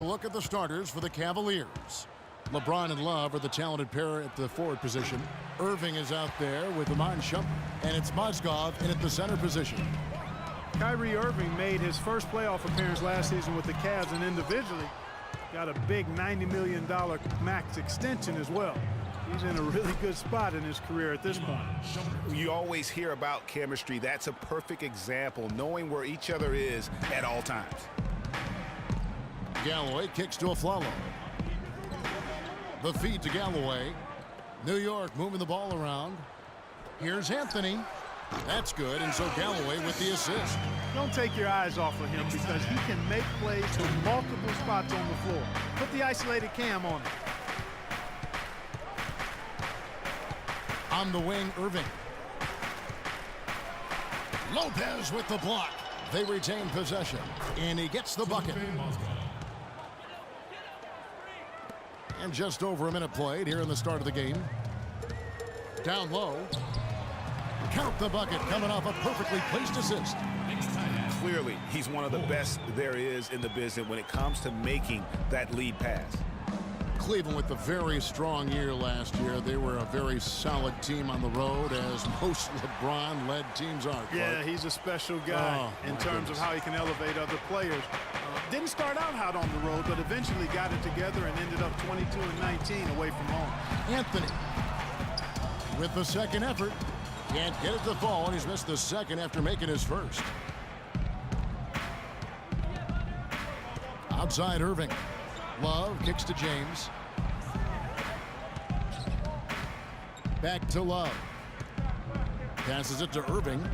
Look at the starters for the Cavaliers. LeBron and Love are the talented pair at the forward position. Irving is out there with Iman Shumpert, and it's Mozgov in at the center position. Kyrie Irving made his first playoff appearance last season with the Cavs, and individually got a big $90 million max extension as well. He's in a really good spot in his career at this point. You always hear about chemistry. That's a perfect example, knowing where each other is at all times. Galloway kicks to Afflalo. The feed to Galloway. New York moving the ball around. Here's Anthony. That's good, and so Galloway with the assist. Don't take your eyes off of him because he can make plays from multiple spots on the floor. Put the isolated cam on him. On the wing, Irving. Lopez with the block. They retain possession, and he gets the bucket. And just over a minute played here in the start of the game. Down low. Count the bucket coming off a perfectly placed assist. Clearly, he's one of the best there is in the business when it comes to making that lead pass. Cleveland with a very strong year last year. They were a very solid team on the road, as most LeBron-led teams are. Clark. Yeah, he's a special guy in terms of how he can elevate other players. Didn't start out hot on the road, but eventually got it together and ended up 22-19 away from home. Anthony with the second effort. Can't get it to fall, and he's missed the second after making his first. Outside Irving. Love kicks to James. Back to Love. Passes it to Irving.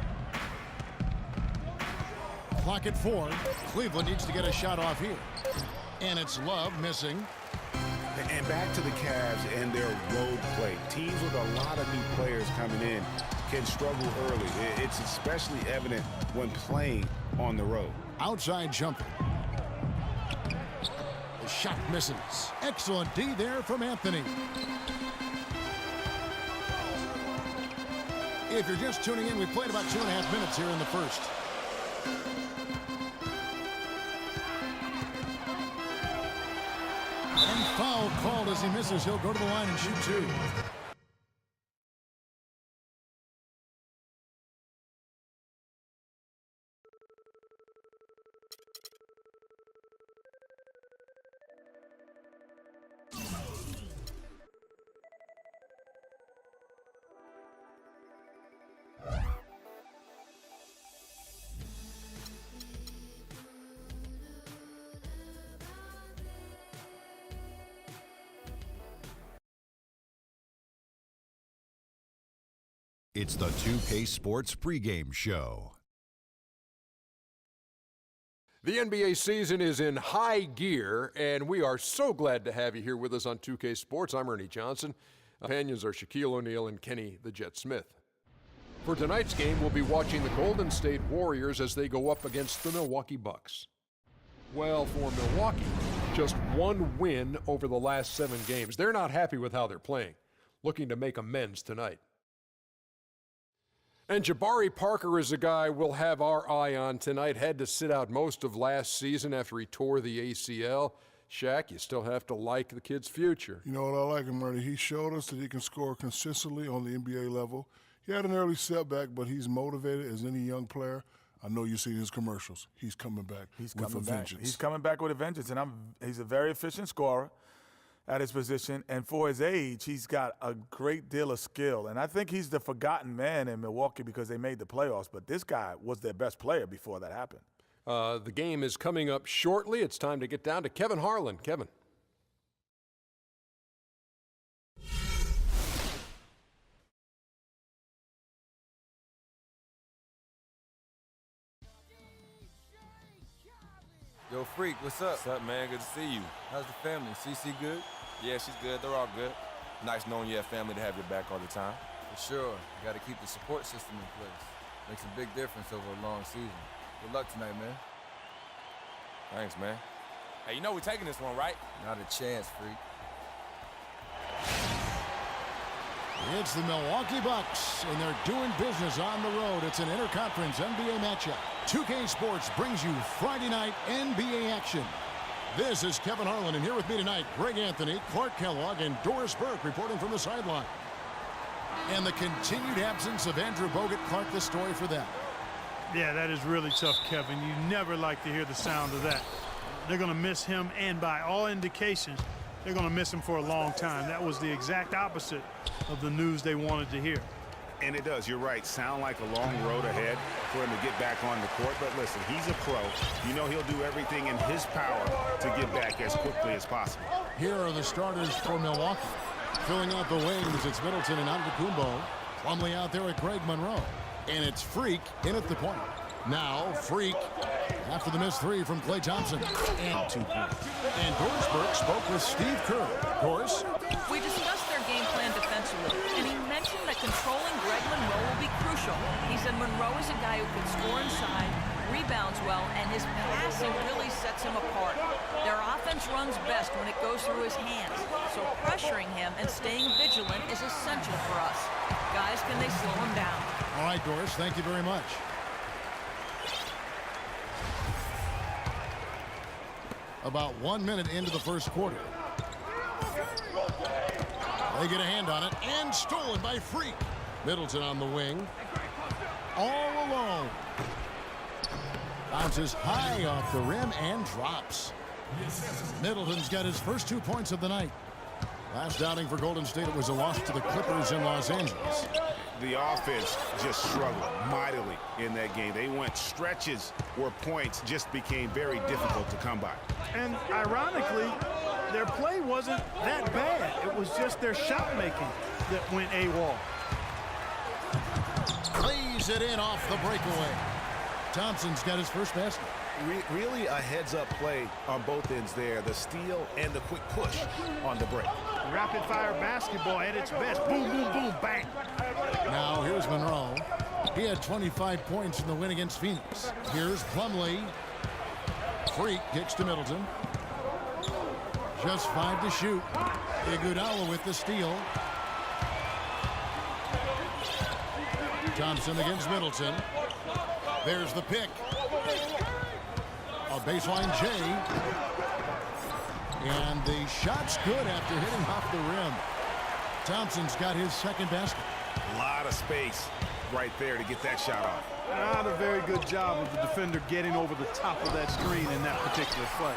Clock at 4. Cleveland needs to get a shot off here. And it's Love missing. And back to the Cavs and their road play. Teams with a lot of new players coming in can struggle early. It's especially evident when playing on the road. Outside jumper. The shot misses. Excellent D there from Anthony. If you're just tuning in, we played about 2.5 minutes here in the first. And foul called as he misses. He'll go to the line and shoot two. It's the 2K Sports pregame show. The NBA season is in high gear, and we are so glad to have you here with us on 2K Sports. I'm Ernie Johnson. Companions are Shaquille O'Neal and Kenny the Jet Smith. For tonight's game, we'll be watching the Golden State Warriors as they go up against the Milwaukee Bucks. Well, for Milwaukee, just one win over the last 7 games. They're not happy with how they're playing, looking to make amends tonight. And Jabari Parker is a guy we'll have our eye on tonight. Had to sit out most of last season after he tore the ACL. Shaq, you still have to like the kid's future. You know what, I like him, Ernie. He showed us that he can score consistently on the NBA level. He had an early setback, but he's motivated as any young player. I know you see his commercials. He's coming back with a vengeance. He's coming back with a vengeance, and he's a very efficient scorer at his position, and for his age, he's got a great deal of skill. And I think he's the forgotten man in Milwaukee because they made the playoffs, but this guy was their best player before that happened. The game is coming up shortly. It's time to get down to Kevin Harlan. Kevin. Yo, Freak, what's up? What's up, man? Good to see you. How's the family? CC good? Yeah, she's good. They're all good. Nice knowing you have family to have your back all the time. For sure. You got to keep the support system in place. Makes a big difference over a long season. Good luck tonight, man. Thanks, man. Hey, you know we're taking this one, right? Not a chance, Freak. It's the Milwaukee Bucks, and they're doing business on the road. It's an interconference NBA matchup. 2K Sports brings you Friday night NBA action. This is Kevin Harlan, and here with me tonight, Greg Anthony, Clark Kellogg, and Doris Burke reporting from the sideline. And the continued absence of Andrew Bogut. Clark, the story for them. Yeah, that is really tough, Kevin. You never like to hear the sound of that. They're going to miss him, and by all indications, they're going to miss him for a long time. That was the exact opposite of the news they wanted to hear. And it does, you're right, sound like a long road ahead for him to get back on the court. But listen, he's a pro. You know he'll do everything in his power to get back as quickly as possible. Here are the starters for Milwaukee. Filling out the wings, it's Middleton and Antetokounmpo. Plumlee out there at Greg Monroe. And it's Freak in at the point. Now, Freak, after the missed three from Klay Thompson. And 2 points. And Doris Burke spoke with Steve Kerr. Doris? We discussed their game plan defensively, and he mentioned that controlling Greg Monroe will be crucial. He said Monroe is a guy who can score inside, rebounds well, and his passing really sets him apart. Their offense runs best when it goes through his hands, so pressuring him and staying vigilant is essential for us. Guys, can they slow him down? All right, Doris, thank you very much. About 1 minute into the first quarter. They get a hand on it, and stolen by Freak. Middleton on the wing. All alone. Bounces high off the rim and drops. Middleton's got his first 2 points of the night. Last outing for Golden State, it was a loss to the Clippers in Los Angeles. The offense just struggled mightily in that game. They went stretches where points just became very difficult to come by. And ironically, their play wasn't that bad. It was just their shot making that went AWOL. Plays it in off the breakaway. Thompson's got his first basket. Really a heads-up play on both ends there. The steal and the quick push on the break. Rapid-fire basketball at its best. Boom, boom, boom, bang. Now here's Monroe. He had 25 points in the win against Phoenix. Here's Plumlee. Freak kicks to Middleton. Just 5 to shoot. Iguodala with the steal. Thompson against Middleton. There's the pick. A baseline J. And the shot's good after hitting off the rim. Thompson's got his second basket. A lot of space right there to get that shot off. Not a very good job of the defender getting over the top of that screen in that particular play.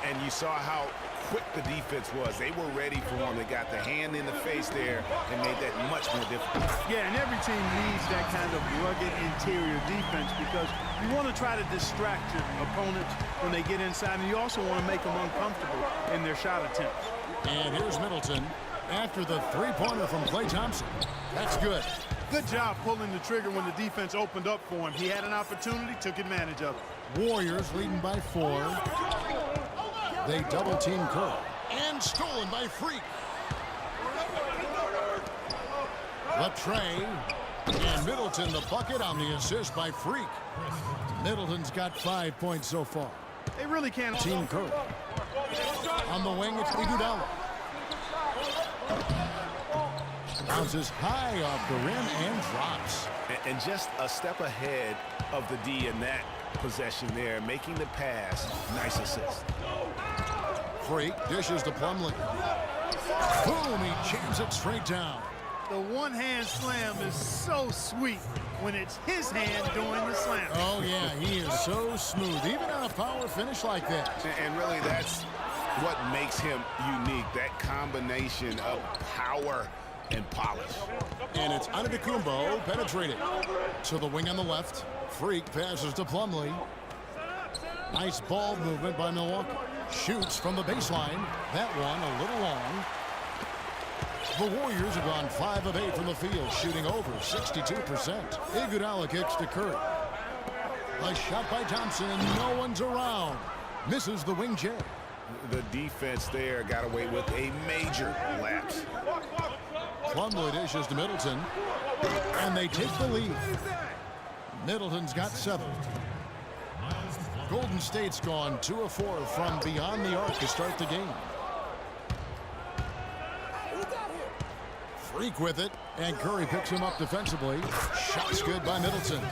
And you saw how quick the defense was. They were ready for him. They got the hand in the face there and made that much more difficult. Yeah, and every team needs that kind of rugged interior defense because you want to try to distract your opponents when they get inside, and you also want to make them uncomfortable in their shot attempts. And here's Middleton after the three-pointer from Klay Thompson. That's good. Good job pulling the trigger when the defense opened up for him. He had an opportunity, took advantage of it. Warriors leading by 4. They double-team Kerr. And stolen by Freak. Latrey. And Middleton the bucket on the assist by Freak. Middleton's got 5 points so far. They really can't. Team Kerr. On the wing, it's Iguodala. Bounces high off the rim and drops. And just a step ahead of the D in that possession there, making the pass. Nice assist. Freak dishes to Plumlee. Boom, he jams it straight down. The one-hand slam is so sweet when it's his hand doing the slam. Oh, yeah, he is so smooth, even on a power finish like that. And really, that's what makes him unique, that combination of power and polish. And it's Antetokounmpo penetrated. To the wing on the left. Freak passes to Plumlee. Nice ball movement by Milwaukee. Shoots from the baseline. That one a little long. The Warriors have gone 5 of 8 from the field, shooting over 62%. Iguodala kicks to Curry. A shot by Thompson, and no one's around. Misses the wing J. The defense there got away with a major lapse. Plumlee dishes to Middleton, and they take the lead. Middleton's got 7. Golden State's gone 2 of 4 from beyond the arc to start the game. Freak with it, and Curry picks him up defensively. Shot's good by Middleton.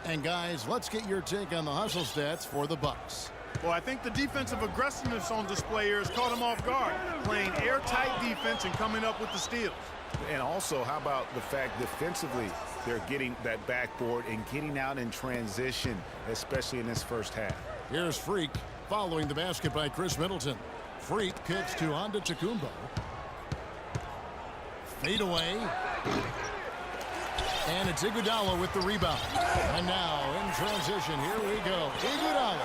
And guys, let's get your take on the hustle stats for the Bucks. Well, I think the defensive aggressiveness on display here has caught him off guard, playing airtight defense and coming up with the steals. And also, how about the fact defensively they're getting that backboard and getting out in transition, especially in this first half. Here's Freak following the basket by Chris Middleton. Freak kicks to Antetokounmpo. Fade away. And it's Iguodala with the rebound. And now in transition, here we go. Iguodala.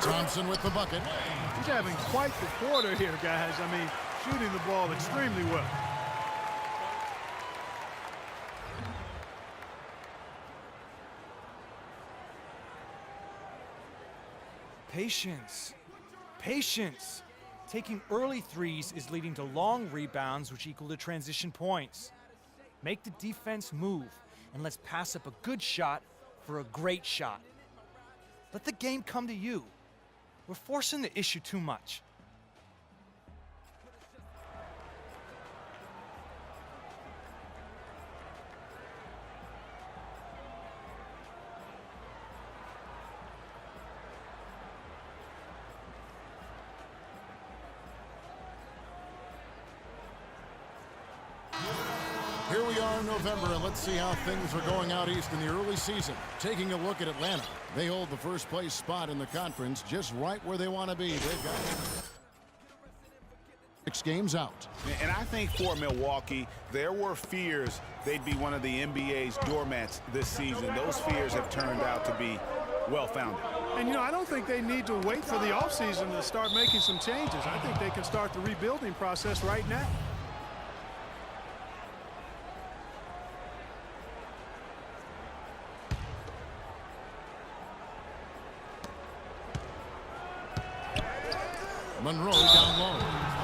Thompson with the bucket. He's having quite the quarter here, guys. I mean, shooting the ball extremely well. Patience. Patience. Taking early threes is leading to long rebounds, which equal to transition points. Make the defense move, and let's pass up a good shot for a great shot. Let the game come to you. We're forcing the issue too much. Here we are in November, and let's see how things are going out east in the early season. Taking a look at Atlanta. They hold the first place spot in the conference, just right where they want to be. They've got 6 games out. And I think for Milwaukee, there were fears they'd be one of the NBA's doormats this season. Those fears have turned out to be well-founded. And, you know, I don't think they need to wait for the offseason to start making some changes. I think they can start the rebuilding process right now. Monroe down low.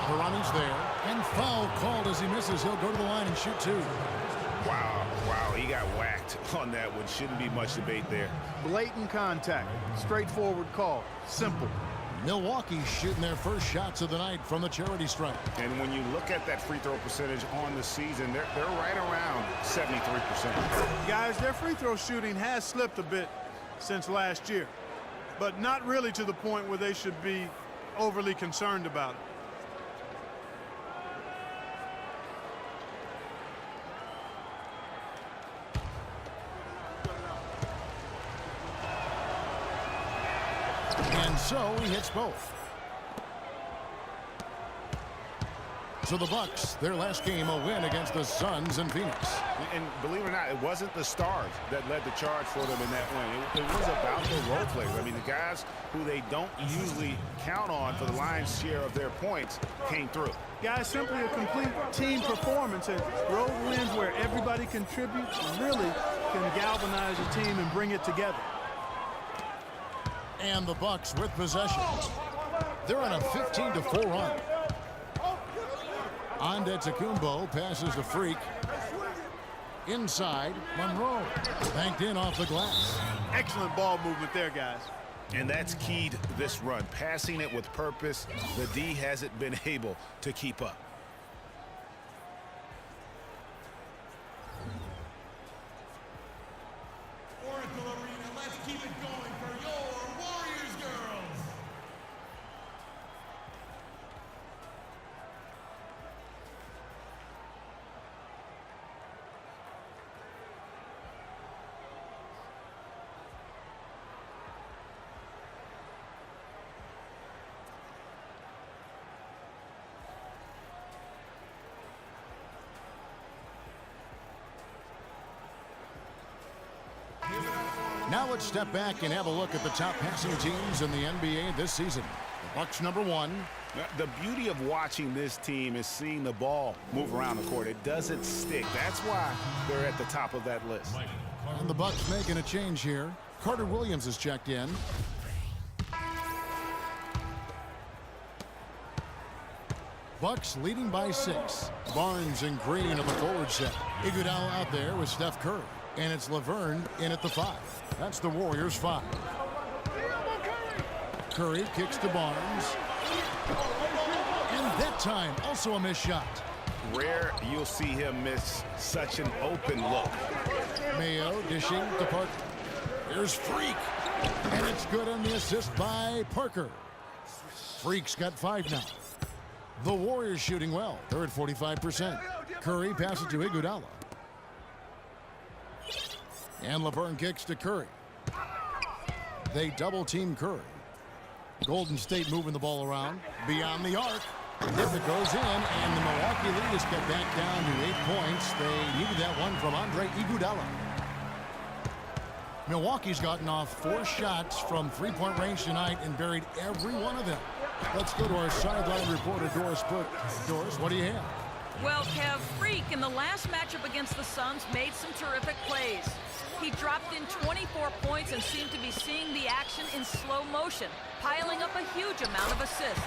Harani's there. And foul called as he misses. He'll go to the line and shoot 2. Wow, he got whacked on that one. Shouldn't be much debate there. Blatant contact. Straightforward call. Simple. Milwaukee shooting their first shots of the night from the charity stripe. And when you look at that free throw percentage on the season, they're right around 73%. Guys, their free throw shooting has slipped a bit since last year, but not really to the point where they should be overly concerned about it. And so he hits both. So the Bucks, their last game, a win against the Suns in Phoenix. And believe it or not, it wasn't the stars that led the charge for them in that win. It was about the role players. I mean, the guys who they don't usually count on for the lion's share of their points came through. Guys, simply a complete team performance, and road wins where everybody contributes really can galvanize a team and bring it together. And the Bucks with possession. They're on a 15-4 run. Antetokounmpo passes to Freak. Inside, Monroe. Banked in off the glass. Excellent ball movement there, guys. And that's key to this run. Passing it with purpose. The D hasn't been able to keep up. Now let's step back and have a look at the top passing teams in the NBA this season. The Bucks #1. The beauty of watching this team is seeing the ball move around the court. It doesn't stick. That's why they're at the top of that list. And the Bucks making a change here. Carter Williams is checked in. Bucks leading by 6. Barnes and Green at the forward set. Iguodala out there with Steph Curry. And it's Laverne in at the 5. That's the Warriors' 5. Curry kicks to Barnes. And that time, also a missed shot. Rare you'll see him miss such an open look. Mayo dishing to Parker. Here's Freak. And it's good on the assist by Parker. Freak's got 5 now. The Warriors shooting well. They're at 45%. Curry passes to Iguodala. And LeBron kicks to Curry. They double-team Curry. Golden State moving the ball around. Beyond the arc. If it goes in, and the Milwaukee lead is cut back down to 8 points. They needed that one from Andre Iguodala. Milwaukee's gotten off 4 shots from three-point range tonight and buried every one of them. Let's go to our sideline reporter, Doris Burke. Doris, what do you have? Well, Kev, Freak in the last matchup against the Suns made some terrific plays. He dropped in 24 points and seemed to be seeing the action in slow motion, piling up a huge amount of assists.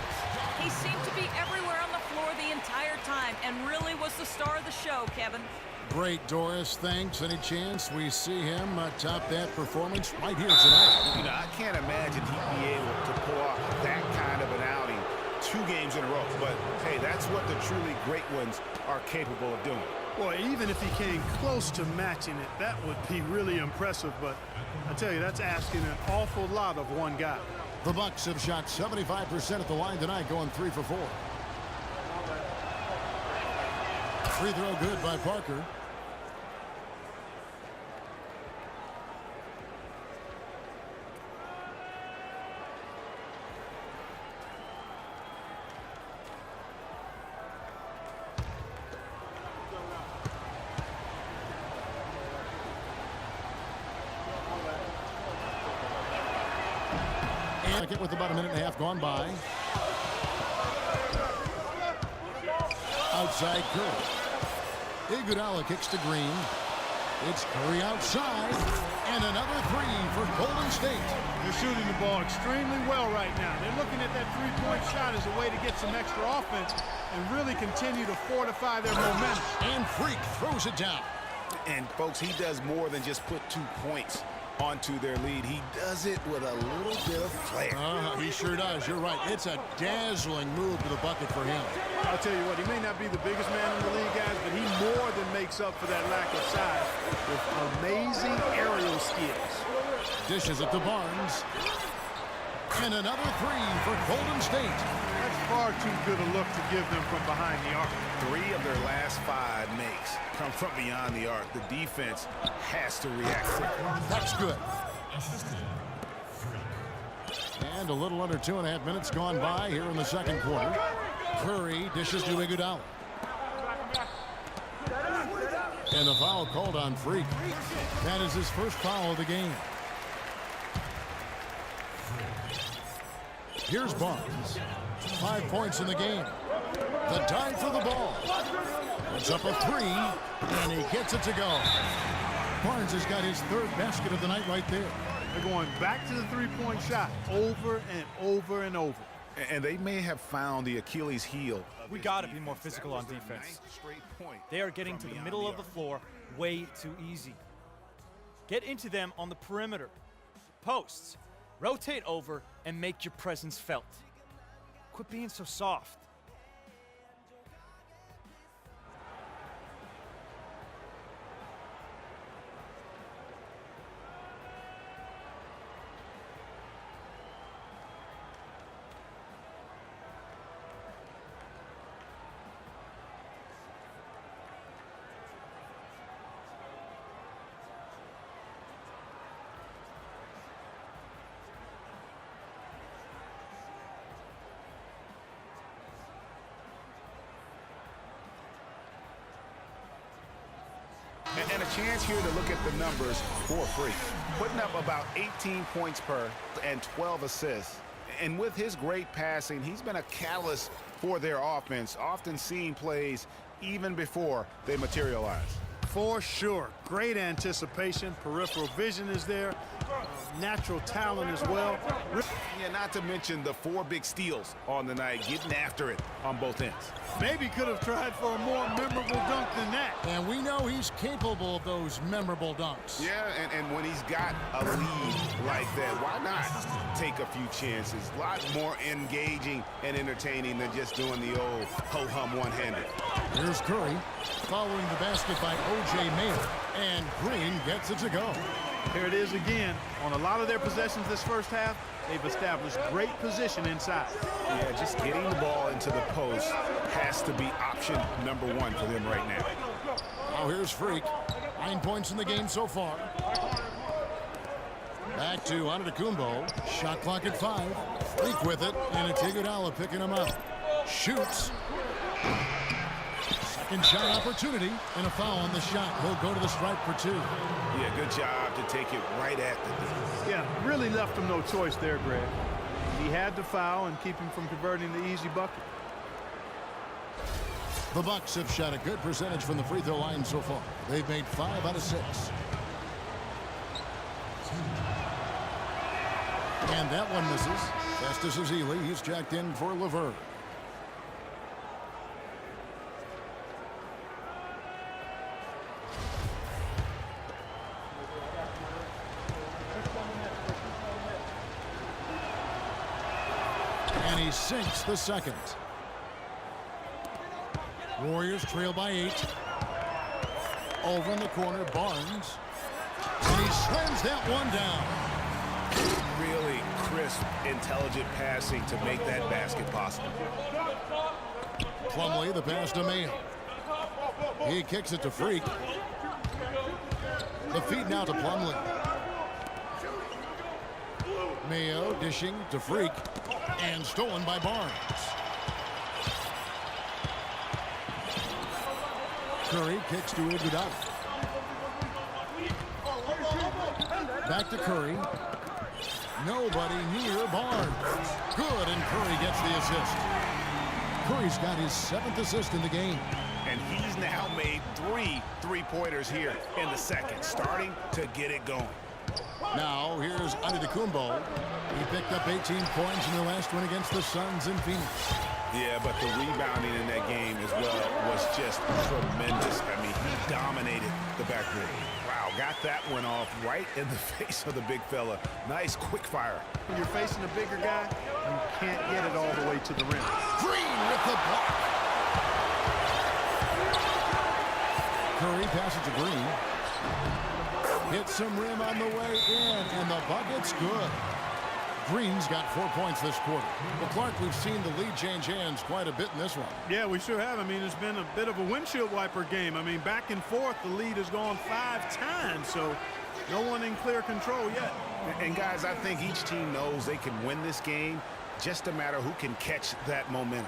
He seemed to be everywhere on the floor the entire time and really was the star of the show, Kevin. Great, Doris. Thanks. Any chance we see him top that performance right here tonight? You know, I can't imagine he'd be able to pull off that kind of an outing 2 games in a row. But, hey, that's what the truly great ones are capable of doing. Well, even if he came close to matching it, that would be really impressive. But I tell you, that's asking an awful lot of one guy. The Bucks have shot 75% at the line tonight, going 3 for 4. Free throw good by Parker. With about a minute and a half gone by. Outside Curry. Iguodala kicks to Green. It's Curry outside. And another 3 for Golden State. They're shooting the ball extremely well right now. They're looking at that three-point shot as a way to get some extra offense and really continue to fortify their momentum. And Freak throws it down. And, folks, he does more than just put 2 points onto their lead. He does it with a little bit of flair. He sure does. You're right. It's a dazzling move to the bucket for him. I'll tell you what, he may not be the biggest man in the league, guys, but he more than makes up for that lack of size with amazing aerial skills. Dishes it to Barnes. And another 3 for Golden State. That's far too good a look to give them from behind the arc. 3 of their last 5 makes come from beyond the arc. The defense has to react. That's good. And a little under 2.5 minutes gone by here in the second quarter. Curry dishes to Iguodala. And the foul called on Freak. That is his first foul of the game. Here's Barnes. 5 points in the game. The dive for the ball. It's up a 3, and he gets it to go. Barnes has got his 3rd basket of the night right there. They're going back to the three-point shot over and over and over. And they may have found the Achilles heel. We got to be more physical on defense. They are getting to the middle of the floor way too easy. Get into them on the perimeter. Posts. Rotate over and make your presence felt. Quit being so soft. And a chance here to look at the numbers for Freak. Putting up about 18 points per and 12 assists. And with his great passing, he's been a catalyst for their offense, often seeing plays even before they materialize. For sure. Great anticipation. Peripheral vision is there. Natural talent as well. Yeah, not to mention the 4 big steals on the night, getting after it on both ends. Maybe could have tried for a more memorable dunk than that. And we know he's capable of those memorable dunks. Yeah, and when he's got a lead like that, why not take a few chances? A lot more engaging and entertaining than just doing the old ho-hum one-handed. Here's Curry following the basket by O.J. Mayer. And Green gets it to go. Here it is again. On a lot of their possessions this first half, they've established great position inside. Yeah, just getting the ball into the post has to be option number one for them right now. Now here's Freak. 9 points in the game so far. Back to Antetokounmpo. Shot clock at 5. Freak with it, and Iguodala picking him up. Shoots. Second shot opportunity, and a foul on the shot. He'll go to the stripe for 2. Yeah, good job to take it right at the defense. Yeah, really left him no choice there, Greg. He had to foul and keep him from converting the easy bucket. The Bucks have shot a good percentage from the free throw line so far. They've made 5 out of 6. And that one misses. Festus Ezeli, he's jacked in for Levert. And he sinks the second. Warriors trail by 8. Over in the corner, Barnes. And he slams that one down. Really crisp, intelligent passing to make that basket possible. Plumlee, the pass to Mayo. He kicks it to Freak. The feed now to Plumlee. Mayo dishing to Freak. And stolen by Barnes. Curry kicks to Iguodala. Back to Curry. Nobody near Barnes. Good, and Curry gets the assist. Curry's got his 7th assist in the game. And he's now made 3 3-pointers here in the second, starting to get it going. Now, here's Antetokounmpo. He picked up 18 points in the last one against the Suns in Phoenix. Yeah, but the rebounding in that game as well was just tremendous. I mean, he dominated the backcourt. Wow, got that one off right in the face of the big fella. Nice quick fire. When you're facing a bigger guy, you can't get it all the way to the rim. Green with the block. Curry passes to Green. Hits some rim on the way in, and the bucket's good. Green's got 4 points this quarter. Well, Clark, we've seen the lead change hands quite a bit in this one. Yeah, we sure have. I mean, it's been a bit of a windshield wiper game. I mean, back and forth, the lead has gone 5 times, so no one in clear control yet. And guys, I think each team knows they can win this game, just a matter who can catch that momentum.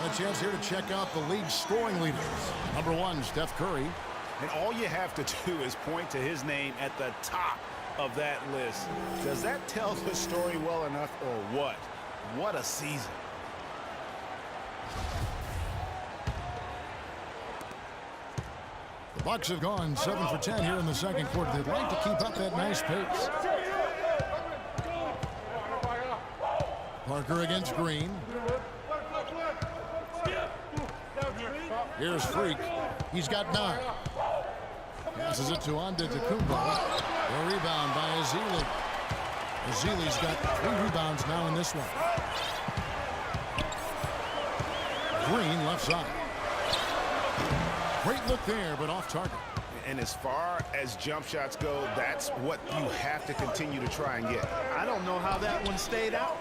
A chance here to check out the league scoring leaders. Number 1, Steph Curry. And all you have to do is point to his name at the top of that list. Does that tell the story well enough or what? What a season. The Bucks have gone 7 for 10 here in the second quarter. They'd like to keep up that nice pace. Parker against Green. Here's Freak. He's got 9. Passes it to Antetokounmpo. The rebound by Ezeli. Ezeli's got 3 rebounds now in this one. Green left side. Great look there, but off target. And as far as jump shots go, that's what you have to continue to try and get. I don't know how that one stayed out.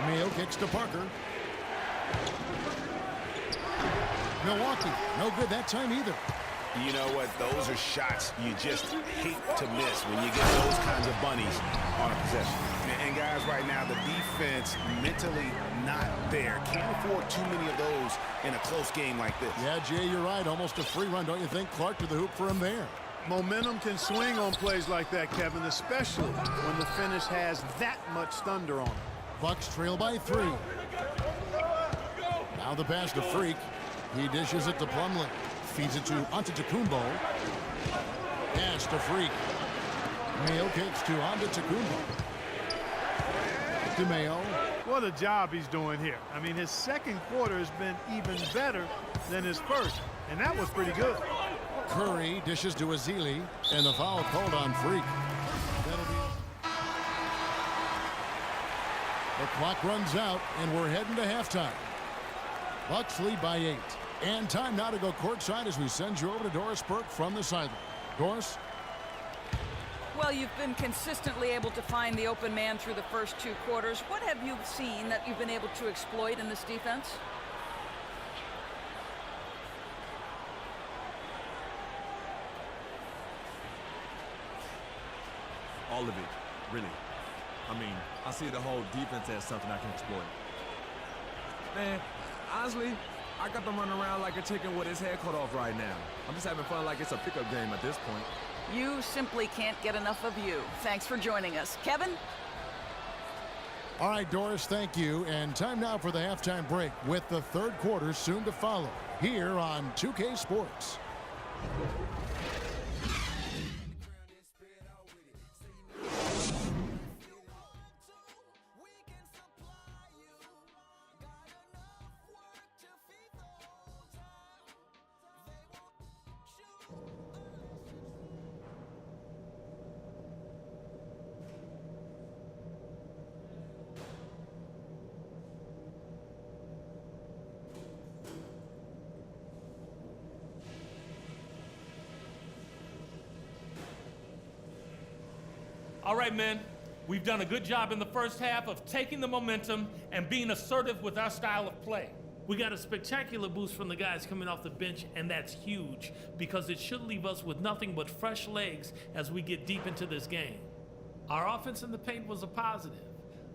Mayo kicks to Parker. Milwaukee, no good that time either. You know what? Those are shots you just hate to miss when you get those kinds of bunnies on a possession. And guys, right now, the defense mentally not there. Can't afford too many of those in a close game like this. Yeah, Jay, you're right. Almost a free run, don't you think? Clark to the hoop for him there. Momentum can swing on plays like that, Kevin, especially when the finish has that much thunder on it. Bucks trail by 3. Now the pass to Freak. He dishes it to Plumlee. Feeds it to Antetokounmpo. Pass to Freak. Mayo kicks to Antetokounmpo. DeMayo. What a job he's doing here. I mean, his second quarter has been even better than his first, and that was pretty good. Curry dishes to Azili, and the foul called on Freak. That'll be... The clock runs out, and we're heading to halftime. Bucks lead by 8. And time now to go courtside as we send you over to Doris Burke from the sideline. Doris? Well, you've been consistently able to find the open man through the first 2 quarters. What have you seen that you've been able to exploit in this defense? All of it, really. I mean, I see the whole defense as something I can exploit. Man, honestly, I got them running around like a chicken with his head cut off right now. I'm just having fun like it's a pickup game at this point. You simply can't get enough of you. Thanks for joining us. Kevin? All right, Doris, thank you. And time now for the halftime break with the third quarter soon to follow here on 2K Sports. All right, men, we've done a good job in the first half of taking the momentum and being assertive with our style of play. We got a spectacular boost from the guys coming off the bench, and that's huge because it should leave us with nothing but fresh legs as we get deep into this game. Our offense in the paint was a positive.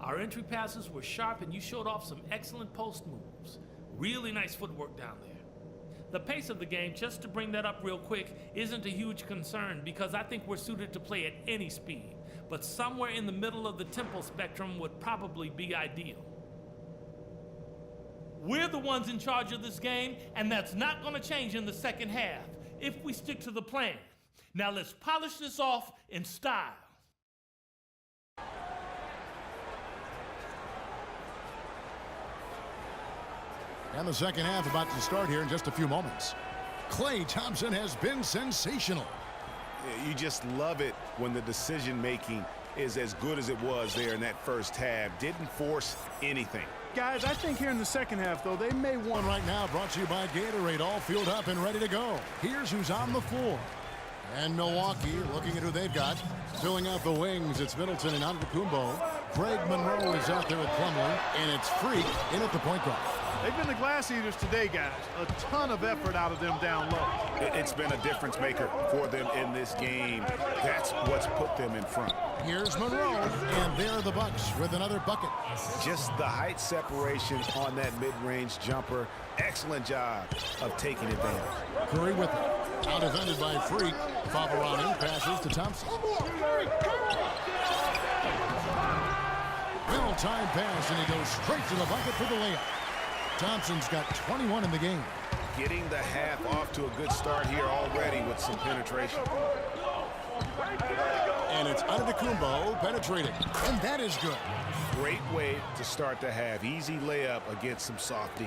Our entry passes were sharp, and you showed off some excellent post moves. Really nice footwork down there. The pace of the game, just to bring that up real quick, isn't a huge concern because I think we're suited to play at any speed. But somewhere in the middle of the tempo spectrum would probably be ideal. We're the ones in charge of this game, and that's not going to change in the second half if we stick to the plan. Now let's polish this off in style. And the second half about to start here in just a few moments. Klay Thompson has been sensational. You just love it when the decision-making is as good as it was there in that first half. Didn't force anything. Guys, I think here in the second half, though, they may want... One right now brought to you by Gatorade, all fueled up and ready to go. Here's who's on the floor. And Milwaukee, looking at who they've got. Filling out the wings, it's Middleton and Antetokounmpo. Greg Monroe is out there with Plumlee, and it's Freak in at the point guard. They've been the glass eaters today, guys. A ton of effort out of them down low. It's been a difference maker for them in this game. That's what's put them in front. Here's Monroe, and there are the Bucks with another bucket. Just the height separation on that mid-range jumper. Excellent job of taking advantage. Curry with it. Out defended by Freak. Favarani passes to Thompson. Well-timed pass, and he goes straight to the bucket for the layup. Thompson's got 21 in the game. Getting the half off to a good start here already with some penetration. And it's Antetokounmpo penetrating, and that is good. Great way to start the half. Easy layup against some soft D.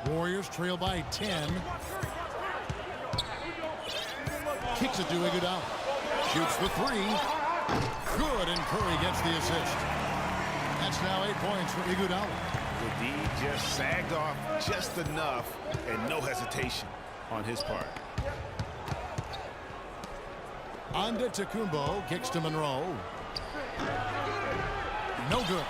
Warriors trail by 10. Kicks it to Iguodala. Shoots the three. Good, and Curry gets the assist. That's now 8 points for Iguodala. The D just sagged off just enough, and no hesitation on his part. Antetokounmpo kicks to Monroe. No good.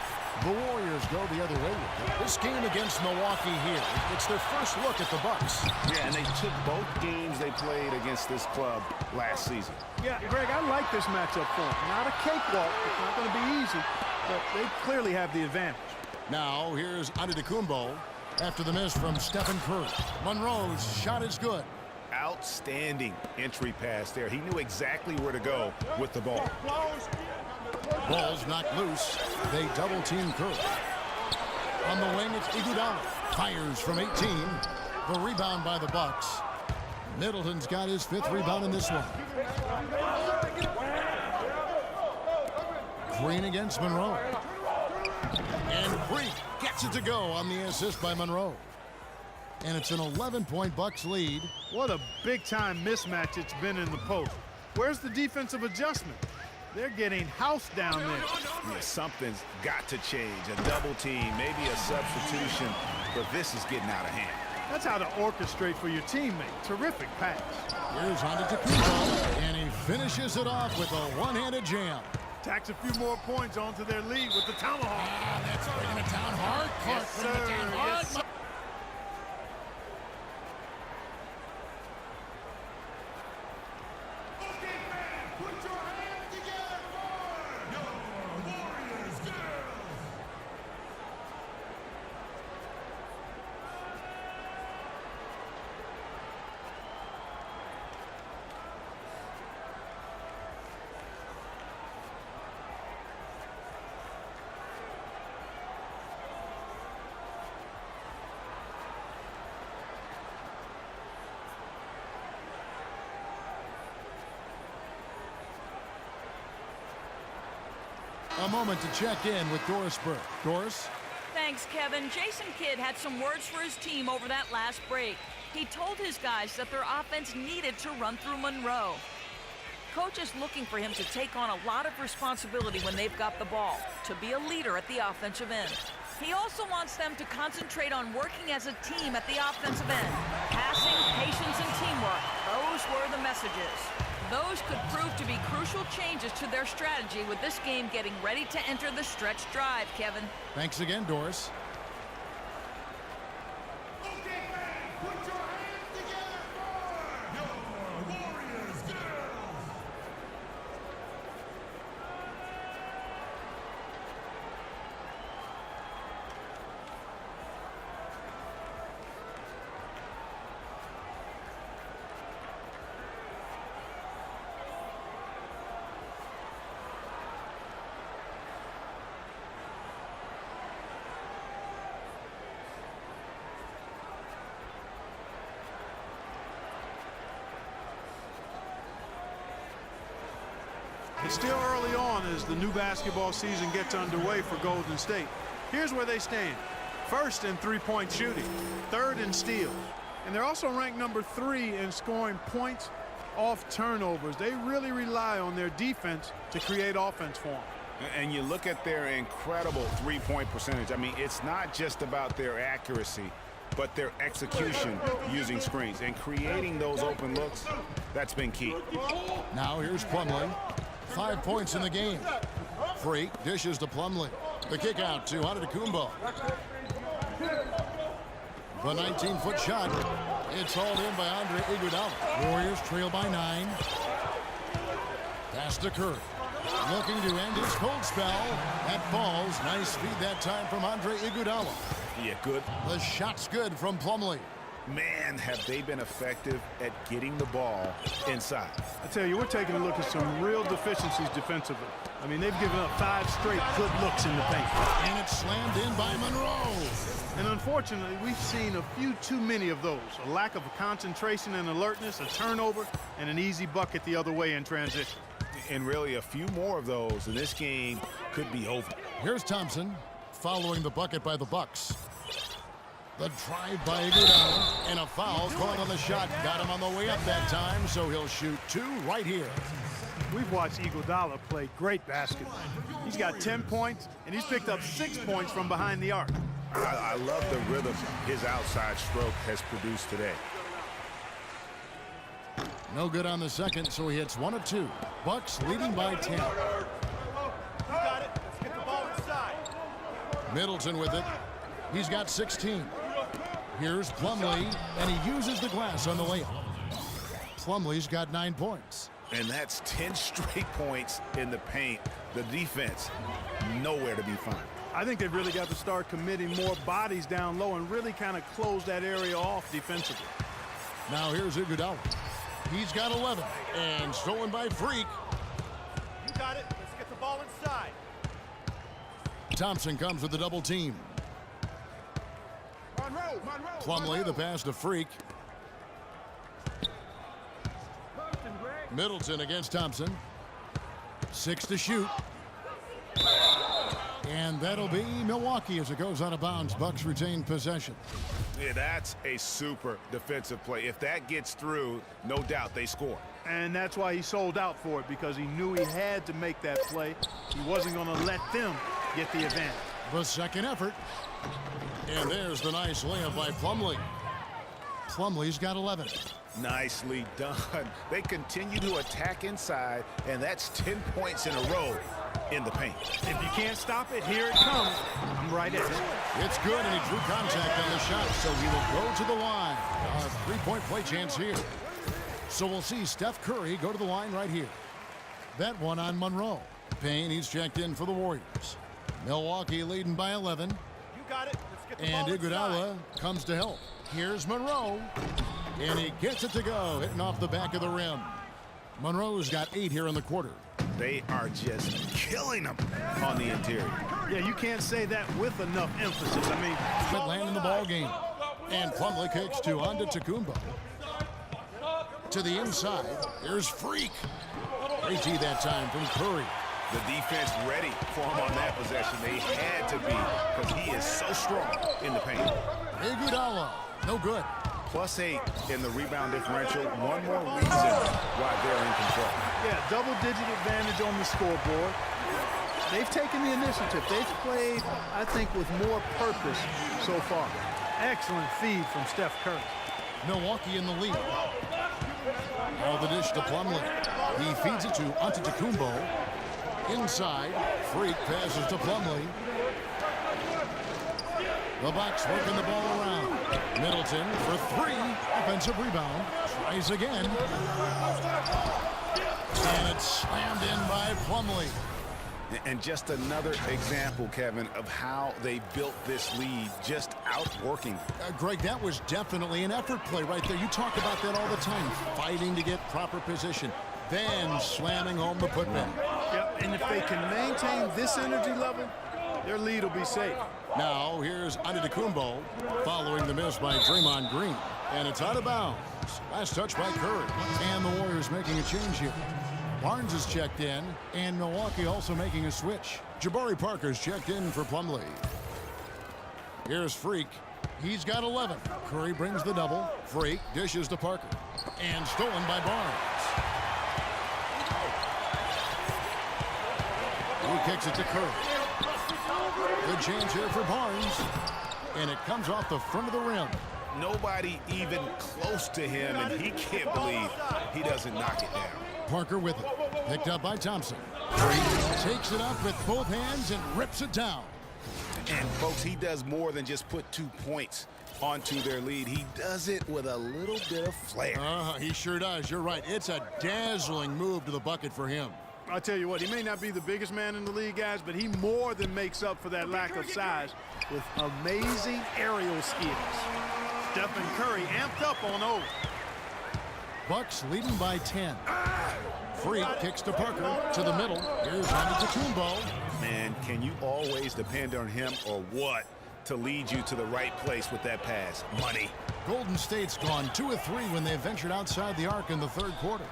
The Warriors go the other way with it. This game against Milwaukee here, it's their first look at the Bucks. Yeah, and they took both games they played against this club last season. Yeah, Greg, I like this matchup for them. Not a cakewalk. It's not going to be easy, but they clearly have the advantage. Now, here's Antetokounmpo after the miss from Stephen Curry. Monroe's shot is good. Outstanding entry pass there. He knew exactly where to go with the ball. Ball's knocked loose. They double-team Curry. On the wing, it's Iguodala. Fires from 18. The rebound by the Bucks. Middleton's got his 5th rebound in this one. Green against Monroe. Freak gets it to go on the assist by Monroe. And it's an 11-point Bucks lead. What a big-time mismatch it's been in the post. Where's the defensive adjustment? They're getting housed down there. Yeah, something's got to change. A double team, maybe a substitution, but this is getting out of hand. That's how to orchestrate for your teammate. Terrific pass. Here's Antetokounmpo, and he finishes it off with a one-handed jam. Tacks a few more points onto their lead with the tomahawk. That's bringing it down hard. Yes, sir. Yes, sir. A moment to check in with Doris Burke. Doris? Thanks, Kevin. Jason Kidd had some words for his team over that last break. He told his guys that their offense needed to run through Monroe. Coach is looking for him to take on a lot of responsibility when they've got the ball, to be a leader at the offensive end. He also wants them to concentrate on working as a team at the offensive end. Passing, patience, and teamwork. Those were the messages. Those could prove to be crucial changes to their strategy with this game getting ready to enter the stretch drive, Kevin. Thanks again, Doris. It's still early on as the new basketball season gets underway for Golden State. Here's where they stand. First in three-point shooting, third in steals. And they're also ranked number 3 in scoring points off turnovers. They really rely on their defense to create offense for them. And you look at their incredible three-point percentage. I mean, it's not just about their accuracy, but their execution using screens and creating those open looks. That's been key. Now here's Plumlee. 5 points in the game. Freak dishes to Plumlee. The kick out to Antetokounmpo. The 19-foot shot. It's hauled in by Andre Iguodala. Warriors trail by 9. Pass to Curry. Looking to end his cold spell. That falls. Nice feed that time from Andre Iguodala. Yeah, good. The shot's good from Plumlee. Man, have they been effective at getting the ball inside. I tell you, we're taking a look at some real deficiencies defensively. I mean, they've given up 5 straight good looks in the paint. And it's slammed in by Monroe. And unfortunately, we've seen a few too many of those. A lack of concentration and alertness, a turnover, and an easy bucket the other way in transition. And really, a few more of those, and this game could be over. Here's Thompson following the bucket by the Bucks. The drive by Iguodala, and a foul calling on the shot. Got him on the way up that time, so he'll shoot 2 right here. We've watched Iguodala play great basketball. He's got 10 points, and he's picked up 6 points from behind the arc. I love the rhythm his outside stroke has produced today. No good on the second, so he hits 1 of 2. Bucks leading by 10. You got it. Let's get the ball inside. Middleton with it. He's got 16. Here's Plumlee, and he uses the glass on the layup. Plumlee's got 9 points. And that's 10 straight points in the paint. The defense, nowhere to be found. I think they've really got to start committing more bodies down low and really kind of close that area off defensively. Now here's Iguodala. He's got 11, and stolen by Freak. You got it. Let's get the ball inside. Thompson comes with the double team. Plumlee, the pass to Freak. Middleton against Thompson. 6 to shoot. And And that'll be Milwaukee as it goes out of bounds. Bucks retain possession. Yeah, that's a super defensive play. If that gets through, no doubt they score. And that's why he sold out for it, because he knew he had to make that play. He wasn't going to let them get the advantage. The second effort. And there's the nice layup by Plumlee. Plumlee's got 11. Nicely done. They continue to attack inside, and that's 10 points in a row in the paint. If you can't stop it, here it comes. I'm right at it. It's good, and he drew contact on the shot, so he will go to the line. A three-point play chance here. So we'll see Steph Curry go to the line right here. That one on Monroe. Payne, he's checked in for the Warriors. Milwaukee leading by 11. You got it. Let's get the And ball Iguodala comes to help. Here's Monroe. And he gets it to go, hitting off the back of the rim. Monroe's got 8 here in the quarter. They are just killing them on the interior. Yeah, you can't say that with enough emphasis. I mean, Good land in the ball game. And Plumlee kicks to Antetokounmpo. To the inside. Here's Freak. Great tee that time from Curry. The defense ready for him on that possession. They had to be, because he is so strong in the paint. Iguodala, no good. +8 in the rebound differential. One more reason why they're in control. yeah, double-digit advantage on the scoreboard. They've taken the initiative. They've played, I think, with more purpose so far. Excellent feed from Steph Curry. Milwaukee in the lead. Now the dish to Plumlee. He feeds it to Antetokounmpo. Inside, Freak passes to Plumlee. The Bucks working the ball around. Middleton for 3. Offensive rebound. Tries again. And it's slammed in by Plumlee. And just another example, Kevin, of how they built this lead, just outworking. Greg, that was definitely an effort play right there. You talk about that all the time. Fighting to get proper position. Then slamming home the putback. Yep, and if they can maintain this energy level, their lead will be safe. Now, here's Antetokounmpo following the miss by Draymond Green. And it's out of bounds. Last touch by Curry. And the Warriors making a change here. Barnes is checked in, and Milwaukee also making a switch. Jabari Parker's checked in for Plumlee. Here's Freak. He's got 11. Curry brings the double. Freak dishes to Parker. And stolen by Barnes. He kicks it to Curry. Good chance here for Barnes. And it comes off the front of the rim. Nobody even close to him, and he can't believe he doesn't knock it down. Parker with it. Picked up by Thompson. Freak takes it up with both hands and rips it down. And, folks, he does more than just put 2 points onto their lead. He does it with a little bit of flair. He sure does. You're right. It's a dazzling move to the bucket for him. I'll tell you what, he may not be the biggest man in the league, guys, but he more than makes up for that lack of size with amazing aerial skills. Stephen Curry amped up on over. Bucks leading by 10. Freak kicks to Parker to the middle. Here's Antetokounmpo. Man, can you always depend on him or what to lead you to the right place with that pass? Money. Golden State's gone 2 of 3 when they ventured outside the arc in the third quarter.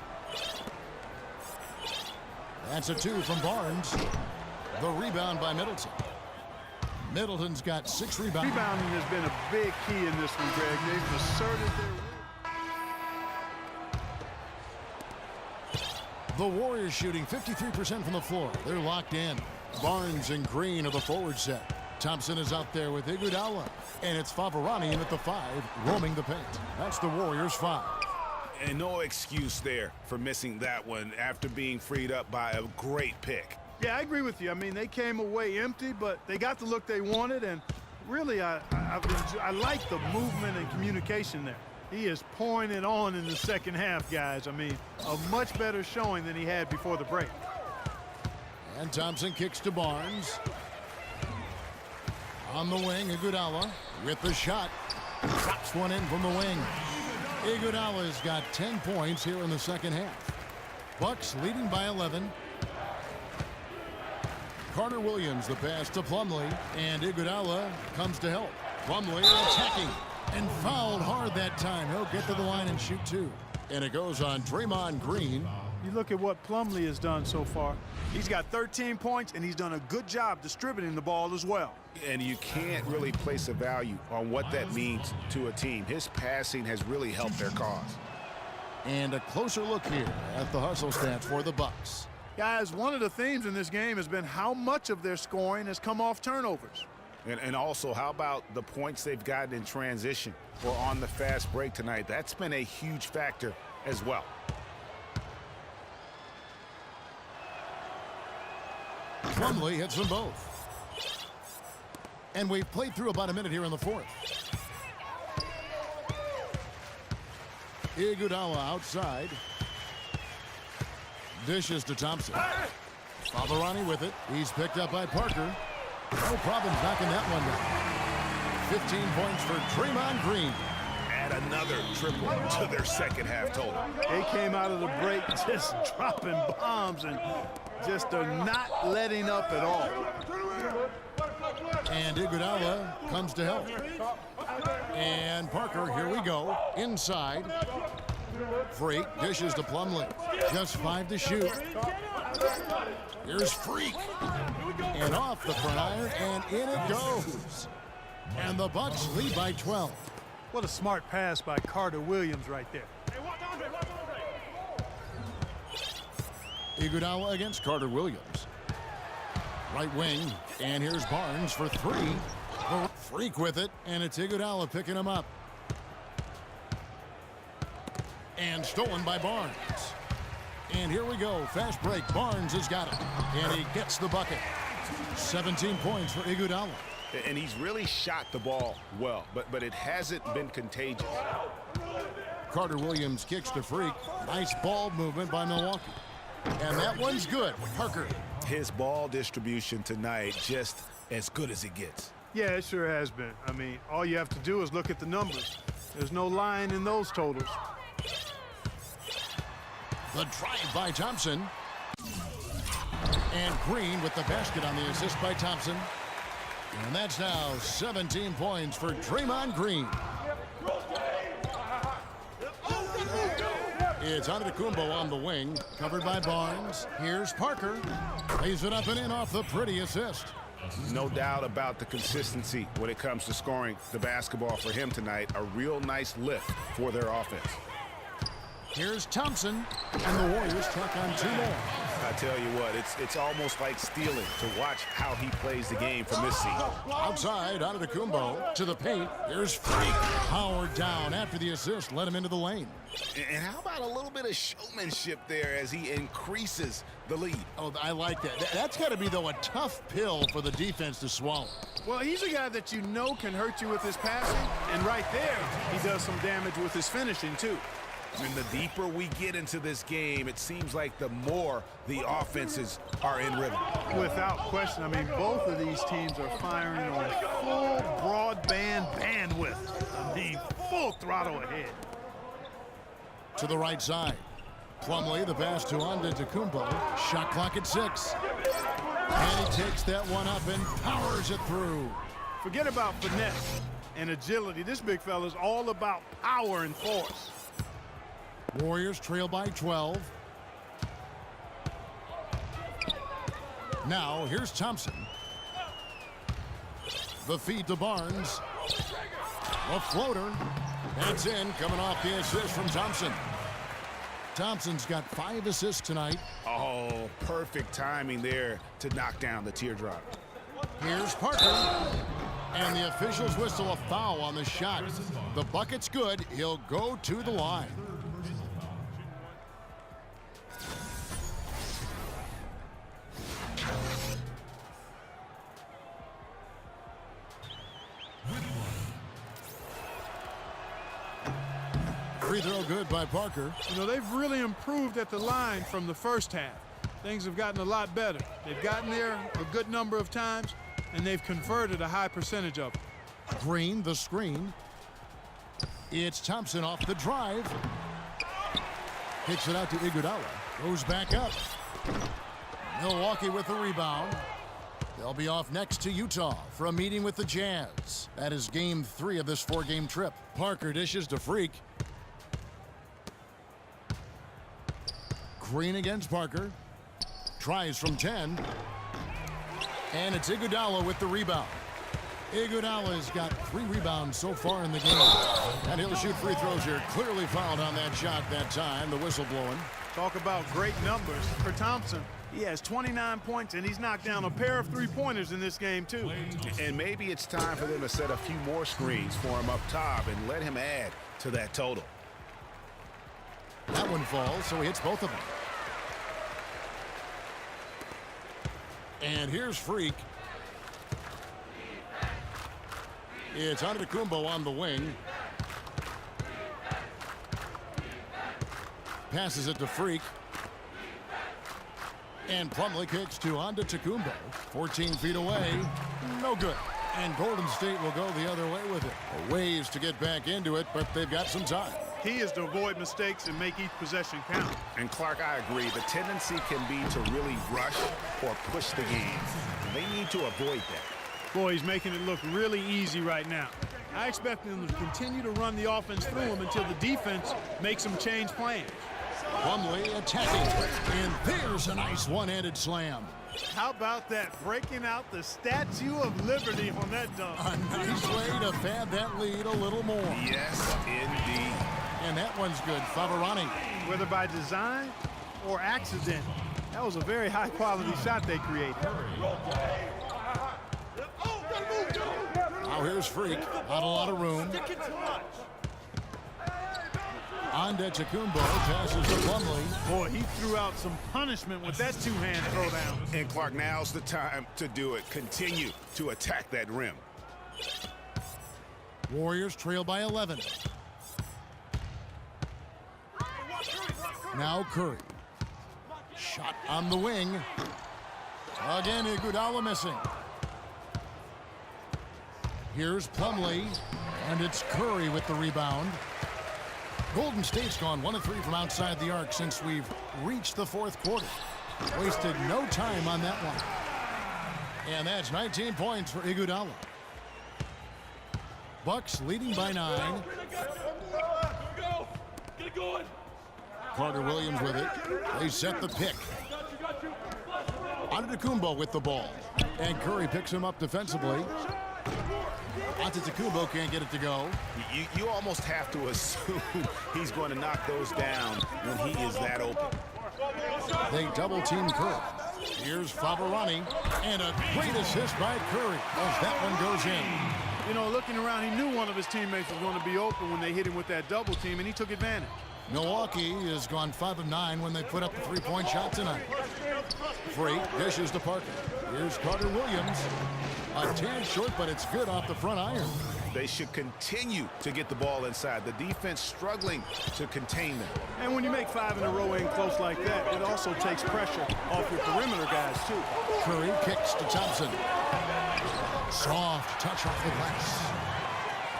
That's a 2 from Barnes. The rebound by Middleton. Middleton's got 6 rebounds. Rebounding has been a big key in this one, Greg. They've asserted their... The Warriors shooting 53% from the floor. They're locked in. Barnes and Green are the forward set. Thompson is out there with Iguodala. And it's Favorani in at the 5, roaming the paint. That's the Warriors' 5. And no excuse there for missing that one after being freed up by a great pick. Yeah, I agree with you. I mean, they came away empty, but they got the look they wanted. And really, I like the movement and communication there. He is pouring it on in the second half, guys. I mean, a much better showing than he had before the break. And Thompson kicks to Barnes. On the wing, Iguodala with the shot. Drops one in from the wing. Iguodala's got 10 points here in the second half. Bucks leading by 11. Carter Williams, the pass to Plumlee. And Iguodala comes to help. Plumlee attacking. And fouled hard that time. He'll get to the line and shoot 2. And it goes on Draymond Green. You look at what Plumlee has done so far. He's got 13 points, and he's done a good job distributing the ball as well. And you can't really place a value on what that means to a team. His passing has really helped their cause. And a closer look here at the hustle stats for the Bucks. Guys, one of the themes in this game has been how much of their scoring has come off turnovers. And also, how about the points they've gotten in transition or on the fast break tonight? That's been a huge factor as well. Plumlee hits them both. And we've played through about a minute here in the fourth. Iguodala outside. Dishes to Thompson. Favarani with it. He's picked up by Parker. No problem knocking that one down. 15 points for Draymond Green. Add another triple to their second half total. They came out of the break just dropping bombs and just are not letting up at all. And Iguodala comes to help. And Parker, here we go. Inside. Freak dishes to Plumlee. Just 5 to shoot. Here's Freak. And off the front iron, and in it goes. And the Bucks lead by 12. What a smart pass by Carter Williams right there. Iguodala against Carter Williams. Right wing, and here's Barnes for 3. Freak with it, and it's Iguodala picking him up. And stolen by Barnes. And here we go, fast break. Barnes has got it, and he gets the bucket. 17 points for Iguodala. And he's really shot the ball well, but it hasn't been contagious. Carter Williams kicks to Freak. Nice ball movement by Milwaukee. And that one's good. Parker. His ball distribution tonight just as good as it gets. Yeah, it sure has been. I mean, all you have to do is look at the numbers. There's no line in those totals. The drive by Thompson. And Green with the basket on the assist by Thompson. And that's now 17 points for Draymond Green. It's Antetokounmpo on the wing, covered by Barnes. Here's Parker. Lays it up and in off the pretty assist. No doubt about the consistency when it comes to scoring the basketball for him tonight. A real nice lift for their offense. Here's Thompson, and the Warriors tack on 2 more. I tell you what, it's almost like stealing to watch how he plays the game from this seat. Outside, Antetokounmpo to the paint. Here's Freak. Howard down after the assist, let him into the lane. And how about a little bit of showmanship there as he increases the lead? Oh, I like that. That's got to be, though, a tough pill for the defense to swallow. Well, he's a guy that you know can hurt you with his passing, and right there, he does some damage with his finishing, too. And the deeper we get into this game, it seems like the more the offenses are in rhythm. Without question. I mean, both of these teams are firing on full broadband bandwidth. I mean, full throttle ahead. To the right side. Plumlee, the pass to Antetokounmpo. Shot clock at 6. And he takes that one up and powers it through. Forget about finesse and agility. This big fella's all about power and force. Warriors trail by 12. Now, here's Thompson. The feed to Barnes. A floater. That's in, coming off the assist from Thompson. Thompson's got 5 assists tonight. Oh, perfect timing there to knock down the teardrop. Here's Parker. And the officials whistle a foul on the shot. The bucket's good. He'll go to the line. Free throw good by Parker. You know, they've really improved at the line from the first half. Things have gotten a lot better. They've gotten there a good number of times, and they've converted a high percentage of it. Green, the screen. It's Thompson off the drive. Kicks it out to Iguodala. Goes back up. Milwaukee with the rebound. They'll be off next to Utah for a meeting with the Jazz. That is game 3 of this 4-game trip. Parker dishes to Freak. Green against Parker. Tries from 10. And it's Iguodala with the rebound. Iguodala's got 3 rebounds so far in the game. And he'll shoot free throws here. Clearly fouled on that shot that time. The whistle blowing. Talk about great numbers for Thompson. He has 29 points, and he's knocked down a pair of three-pointers in this game, too. And maybe it's time for them to set a few more screens for him up top and let him add to that total. That one falls, so he hits both of them. And here's Freak. It's Antetokounmpo on the wing. Passes it to Freak. And Plumlee kicks to Antetokounmpo. 14 feet away. No good. And Golden State will go the other way with it. A ways to get back into it, but they've got some time. He is to avoid mistakes and make each possession count. And Clark, I agree. The tendency can be to really rush or push the game. They need to avoid that. Boy, he's making it look really easy right now. I expect them to continue to run the offense through him until the defense makes them change plans. Plumlee attacking. And there's a nice one-handed slam. How about that? Breaking out the Statue of Liberty on that dunk. A nice way to pad that lead a little more. Yes, indeed. And that one's good. Favarani. Whether by design or accident, that was a very high-quality shot they created. Now here's Freak. Not a lot of room. Antetokounmpo passes to Plumlee. Boy, he threw out some punishment with that two-hand throwdown. And Clark, now's the time to do it. Continue to attack that rim. Warriors trail by 11. Now Curry. Shot on the wing. Again, Iguodala missing. Here's Plumlee, and it's Curry with the rebound. Golden State's gone 1 of 3 from outside the arc since we've reached the fourth quarter. Wasted no time on that one. And that's 19 points for Iguodala. Bucks leading by 9. Carter Williams with it. They set the pick. Antetokounmpo with the ball. And Curry picks him up defensively. Antetokounmpo can't get it to go. You almost have to assume he's going to knock those down when he is that open. They double-team Curry. Here's Favarani. And a great assist by Curry as that one goes in. You know, looking around, he knew one of his teammates was going to be open when they hit him with that double team, and he took advantage. Milwaukee has gone 5 of 9 when they put up the three-point shot tonight. Freak dishes to Parker. Here's Carter Williams. A tad short, but it's good off the front iron. They should continue to get the ball inside. The defense struggling to contain them. And when you make 5 in a row in close like that, it also takes pressure off your perimeter guys, too. Curry kicks to Thompson. Soft touch off the glass.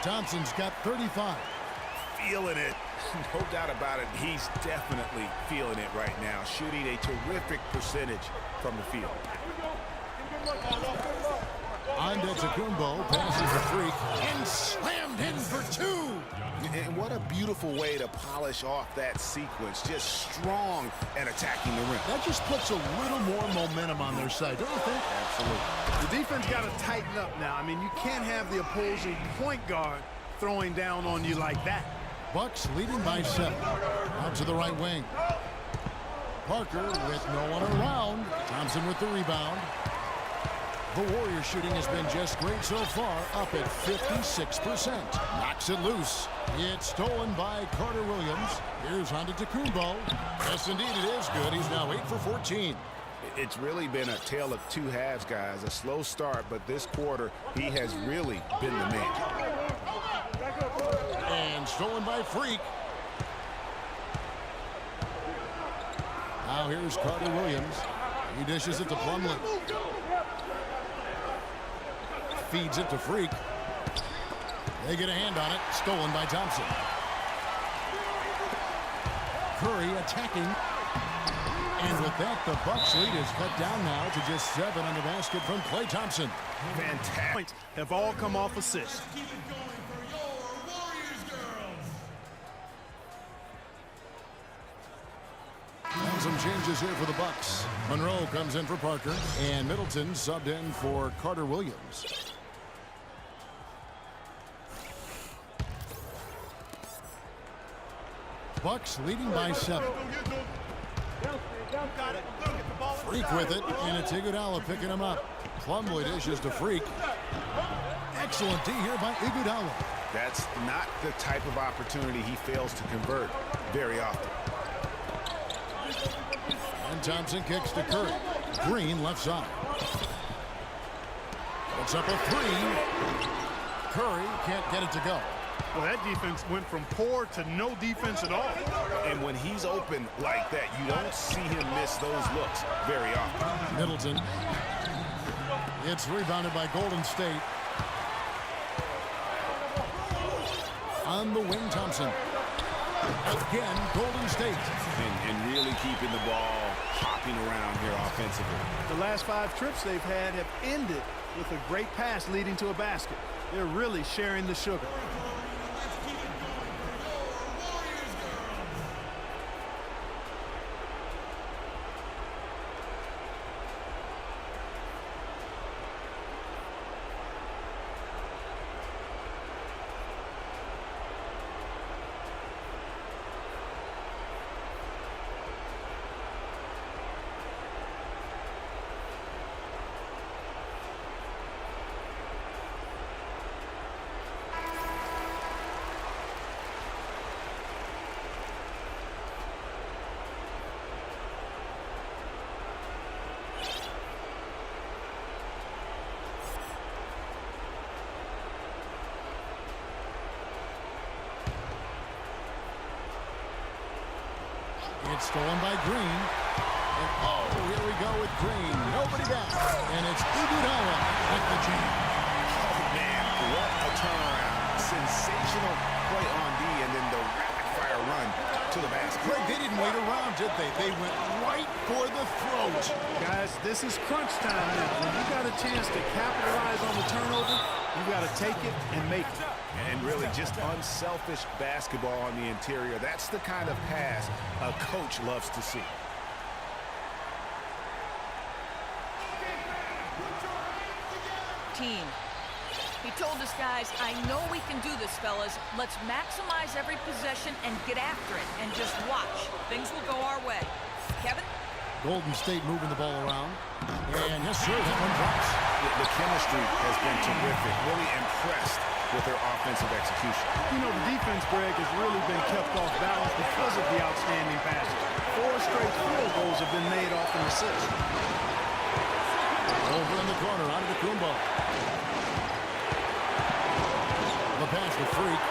Thompson's got 35. Feeling it. No doubt about it. He's definitely feeling it right now. Shooting a terrific percentage from the field. Antetokounmpo passes the Freak and slammed in for 2. And what a beautiful way to polish off that sequence. Just strong and attacking the rim. That just puts a little more momentum on their side, don't you think? Absolutely. The defense got to tighten up now. I mean, you can't have the opposing point guard throwing down on you like that. Bucks leading by 7. Out to the right wing. Parker with no one around. Thompson with the rebound. The Warriors shooting has been just great so far, up at 56%. Knocks it loose. It's stolen by Carter Williams. Here's Antetokounmpo. Yes, indeed, it is good. He's now 8 for 14. It's really been a tale of two halves, guys. A slow start, but this quarter, he has really been the man. And stolen by Freak. Now here's Carter Williams. He dishes it to Plumlee. Feeds it to Freak. They get a hand on it. Stolen by Thompson. Curry attacking. And with that, the Bucks lead is cut down now to just 7 on the basket from Klay Thompson. Fantastic. Points have all come off assists. some changes here for the Bucks. Monroe comes in for Parker, and Middleton subbed in for Carter Williams. Bucks leading by 7. Freak with it, and it's Iguodala picking him up. Plumlee dishes to Freak. Excellent D here by Iguodala. That's not the type of opportunity he fails to convert very often. And Thompson kicks to Curry. Green left side. Puts up a 3. Curry can't get it to go. Well, that defense went from poor to no defense at all. And when he's open like that, you don't see him miss those looks very often. Middleton. It's rebounded by Golden State. On the wing, Thompson. Again, Golden State. And really keeping the ball hopping around here offensively. The last 5 trips they've had have ended with a great pass leading to a basket. They're really sharing the sugar. It's stolen by Green. And oh, here we go with Green. Nobody back. And it's Iguodala at the jam. Oh, man, what a turnaround. Sensational play on D, and then the rapid-fire run to the basket. Greg, they didn't wait around, did they? They went right for the throat. Guys, this is crunch time now. When you got a chance to capitalize on the turnover, you got to take it and make it. And really just unselfish basketball on the interior. That's the kind of pass a coach loves to see. Team. He told his guys, I know we can do this, fellas. Let's maximize every possession and get after it. And just watch. Things will go our way. Kevin? Golden State moving the ball around. And yes, sir, that one drops. The chemistry has been terrific. Really impressed with their offensive execution. You know, the defense, Greg, has really been kept off balance because of the outstanding passes. 4 straight field goals have been made off an assist. Over in the corner, out of the Kumbo. The pass to Freak.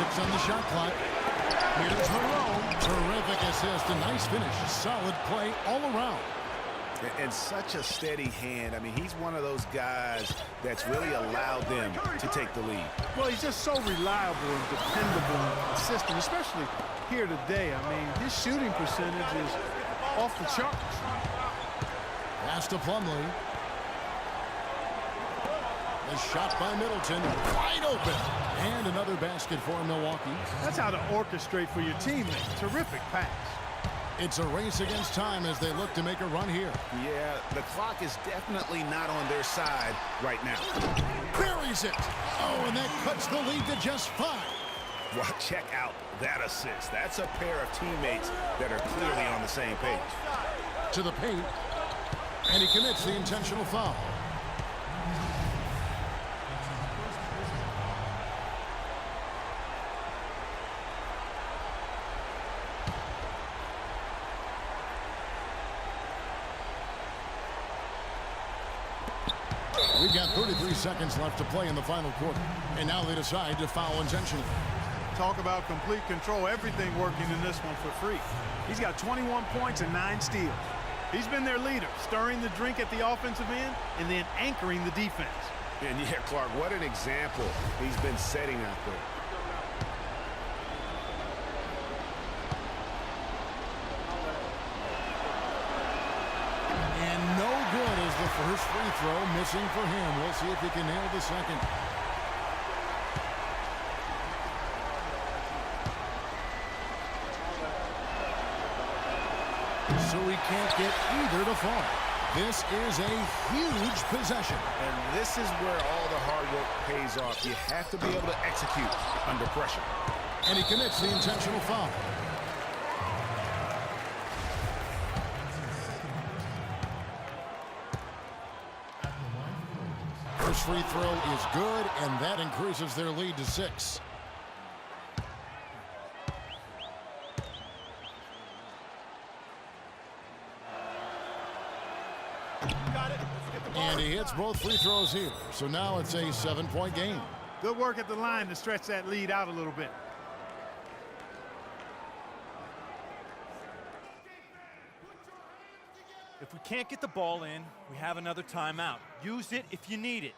6 on the shot clock. Here's Monroe. Terrific assist. A nice finish. Solid play all around. And such a steady hand. I mean, he's one of those guys that's really allowed them to take the lead. Well, he's just so reliable and dependable and consistent, especially here today. I mean, his shooting percentage is off the charts. Pass to Plumlee. The shot by Middleton. Wide open. And another basket for Milwaukee. That's how to orchestrate for your teammate. Terrific pass. It's a race against time as they look to make a run here. Yeah, the clock is definitely not on their side right now. Buries it. Oh, and that cuts the lead to just 5. Well, check out that assist. That's a pair of teammates that are clearly on the same page. To the paint. And he commits the intentional foul. We've got 33 seconds left to play in the final quarter. And now they decide to foul intentionally. Talk about complete control. Everything working in this one for Freak. He's got 21 points and 9 steals. He's been their leader, stirring the drink at the offensive end and then anchoring the defense. And yeah, Clark, what an example he's been setting out there. And no good as the first free throw missing for him. We'll see if he can nail the second. so he can't get either to fall. This is a huge possession. And this is where all the hard work pays off. You have to be able to execute under pressure. And he commits the intentional foul. First free throw is good, and that increases their lead to 6. And he hits both free throws here. So now it's a 7-point game. Good work at the line to stretch that lead out a little bit. If we can't get the ball in, we have another timeout. Use it if you need it.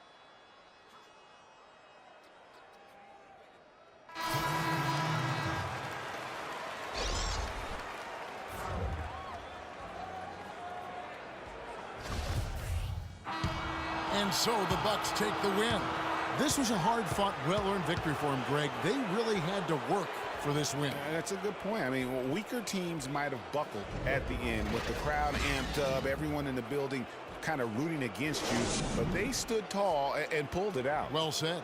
And so the Bucks take the win. This was a hard-fought, well-earned victory for him, Greg. They really had to work for this win. That's a good point. I mean, weaker teams might have buckled at the end with the crowd amped up, everyone in the building kind of rooting against you, but they stood tall and pulled it out. Well said.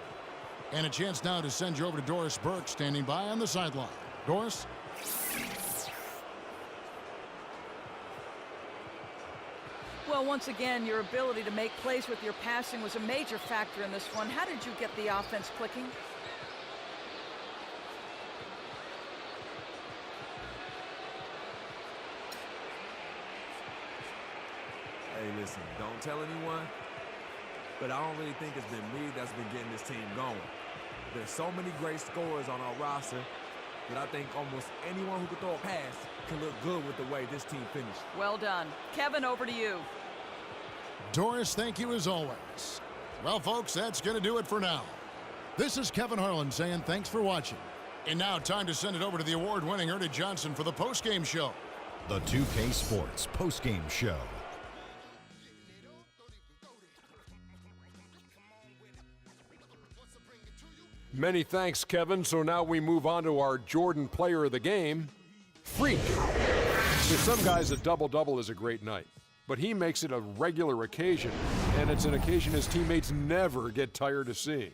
And a chance now to send you over to Doris Burke, standing by on the sideline. Doris? Well, once again, your ability to make plays with your passing was a major factor in this one. How did you get the offense clicking? Hey, listen, don't tell anyone, but I don't really think it's been me that's been getting this team going. There's so many great scorers on our roster that I think almost anyone who can throw a pass can look good with the way this team finished. Well done. Kevin, over to you. Doris, thank you as always. Well, folks, that's going to do it for now. This is Kevin Harlan saying thanks for watching. And now time to send it over to the award-winning Ernie Johnson for the postgame show. The 2K Sports postgame show. Many thanks, Kevin. So now we move on to our Jordan player of the game, Freak. For some guys, a double-double is a great night, but he makes it a regular occasion, and it's an occasion his teammates never get tired of seeing.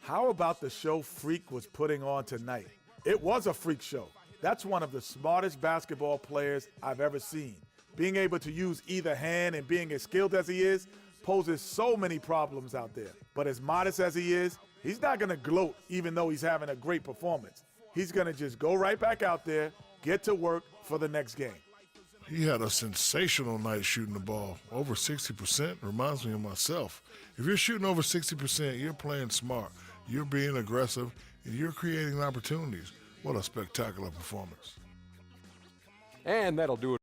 How about the show Freak was putting on tonight? It was a freak show. That's one of the smartest basketball players I've ever seen. Being able to use either hand and being as skilled as he is poses so many problems out there. But as modest as he is, he's not going to gloat even though he's having a great performance. He's going to just go right back out there, get to work for the next game. He had a sensational night shooting the ball. Over 60% reminds me of myself. If you're shooting over 60%, you're playing smart. You're being aggressive, and you're creating opportunities. What a spectacular performance. And that'll do it.